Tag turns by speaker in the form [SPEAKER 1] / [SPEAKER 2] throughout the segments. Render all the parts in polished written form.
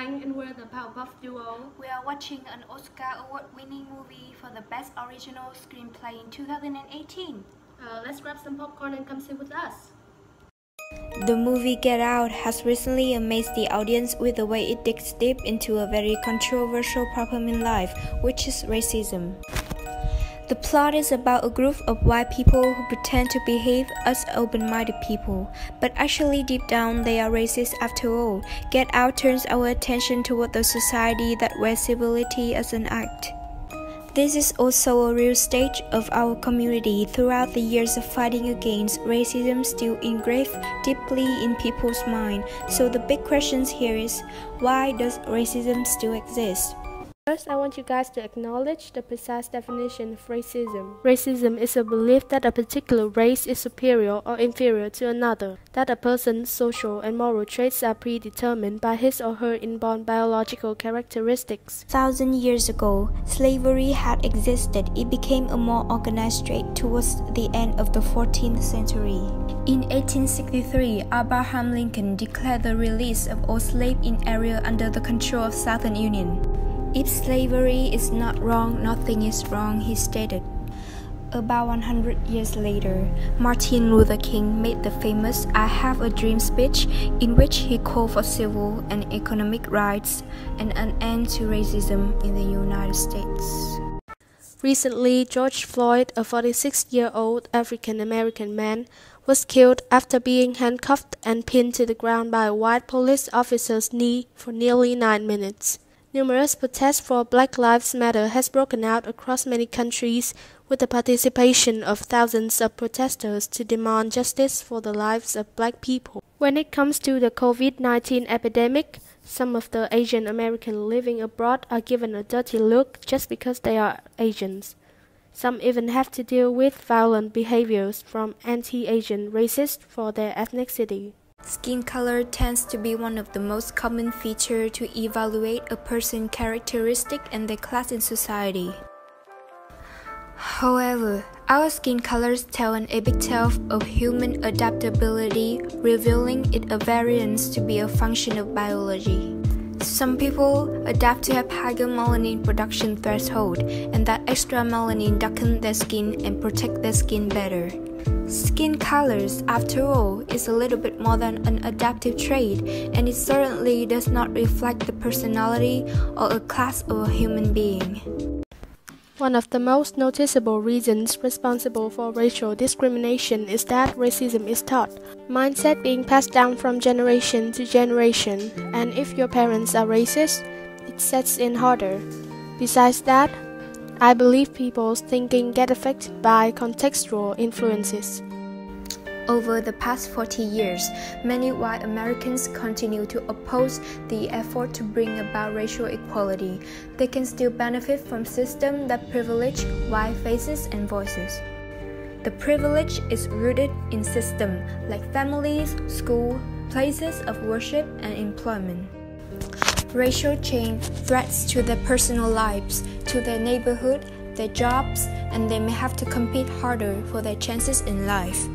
[SPEAKER 1] Zhang and we're the Powerpuff duo.
[SPEAKER 2] We are watching an Oscar award-winning movie for the Best Original Screenplay in 2018.
[SPEAKER 1] Let's grab some popcorn and come sit with us.
[SPEAKER 3] The movie Get Out has recently amazed the audience with the way it digs deep into a very controversial problem in life, which is racism. The plot is about a group of white people who pretend to behave as open-minded people, but actually deep down they are racist after all. Get Out turns our attention toward the society that wears civility as an act. This is also a real stage of our community. Throughout the years of fighting against racism still engraved deeply in people's mind. So the big question here is, why does racism still exist?
[SPEAKER 4] First, I want you guys to acknowledge the precise definition of racism. Racism is a belief that a particular race is superior or inferior to another, that a person's social and moral traits are predetermined by his or her inborn biological characteristics.
[SPEAKER 3] 1,000 years ago, slavery had existed. It became a more organized trade towards the end of the 14th century. In 1863, Abraham Lincoln declared the release of all slaves in area under the control of Southern Union. If slavery is not wrong, nothing is wrong, he stated. About 100 years later, Martin Luther King made the famous I Have a Dream speech in which he called for civil and economic rights and an end to racism in the United States.
[SPEAKER 4] Recently, George Floyd, a 46-year-old African-American man, was killed after being handcuffed and pinned to the ground by a white police officer's knee for nearly 9 minutes. Numerous protests for Black Lives Matter has broken out across many countries with the participation of thousands of protesters to demand justice for the lives of Black people. When it comes to the COVID-19 epidemic, some of the Asian Americans living abroad are given a dirty look just because they are Asians. Some even have to deal with violent behaviors from anti-Asian racists for their ethnicity.
[SPEAKER 3] Skin color tends to be one of the most common features to evaluate a person's characteristic and their class in society. However, our skin colors tell an epic tale of human adaptability, revealing it a variance to be a function of biology. Some people adapt to have higher melanin production threshold, and that extra melanin darkens their skin and protect their skin better. Skin colors, after all, is a little bit more than an adaptive trait, and it certainly does not reflect the personality or a class of a human being.
[SPEAKER 4] One of the most noticeable reasons responsible for racial discrimination is that racism is taught, mindset being passed down from generation to generation, and if your parents are racist, it sets in harder. Besides that, I believe people's thinking get affected by contextual influences.
[SPEAKER 3] Over the past 40 years, many white Americans continue to oppose the effort to bring about racial equality. They can still benefit from systems that privilege white faces and voices. The privilege is rooted in systems like families, schools, places of worship, and employment. Racial change threats to their personal lives, to their neighborhood, their jobs, and they may have to compete harder for their chances in life.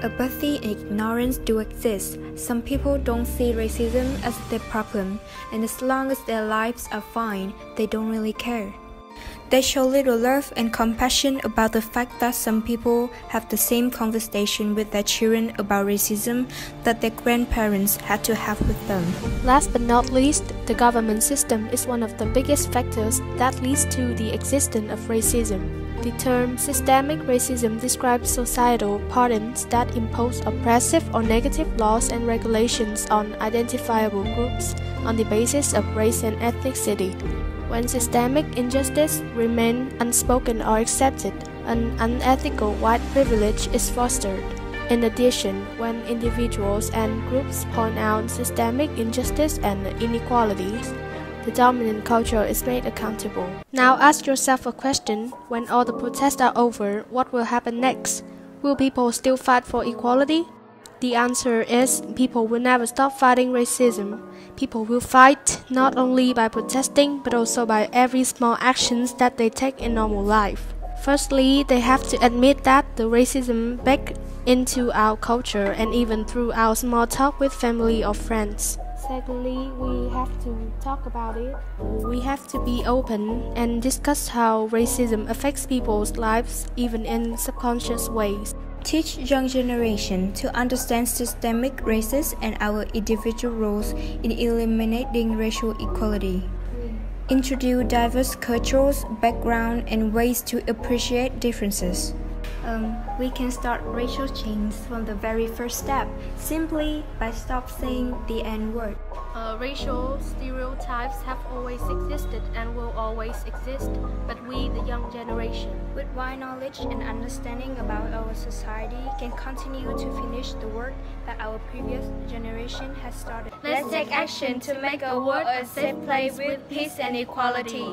[SPEAKER 3] Apathy and ignorance do exist. Some people don't see racism as their problem, and as long as their lives are fine, they don't really care. They show little love and compassion about the fact that some people have the same conversation with their children about racism that their grandparents had to have with them.
[SPEAKER 4] Last but not least, the government system is one of the biggest factors that leads to the existence of racism. The term systemic racism describes societal patterns that impose oppressive or negative laws and regulations on identifiable groups on the basis of race and ethnicity. When systemic injustice remains unspoken or accepted, an unethical white privilege is fostered. In addition, when individuals and groups point out systemic injustice and inequalities, the dominant culture is made accountable. Now ask yourself a question: when all the protests are over, what will happen next? Will people still fight for equality? The answer is people will never stop fighting racism. People will fight not only by protesting but also by every small actions that they take in normal life. Firstly, they have to admit that the racism baked into our culture and even through our small talk with family or friends. Secondly, we have to talk about it. We have to be open and discuss how racism affects people's lives, even in subconscious ways.
[SPEAKER 3] Teach young generation to understand systemic racism and our individual roles in eliminating racial equality. Introduce diverse cultures, backgrounds, and ways to appreciate differences. We can start racial change from the very first step, simply by stop saying the N-word.
[SPEAKER 1] Racial stereotypes have always existed and will always exist, but we, the young generation,
[SPEAKER 3] with wide knowledge and understanding about our society, can continue to finish the work that our previous generation has started.
[SPEAKER 1] Let's take action to make our world a safe place with peace and equality.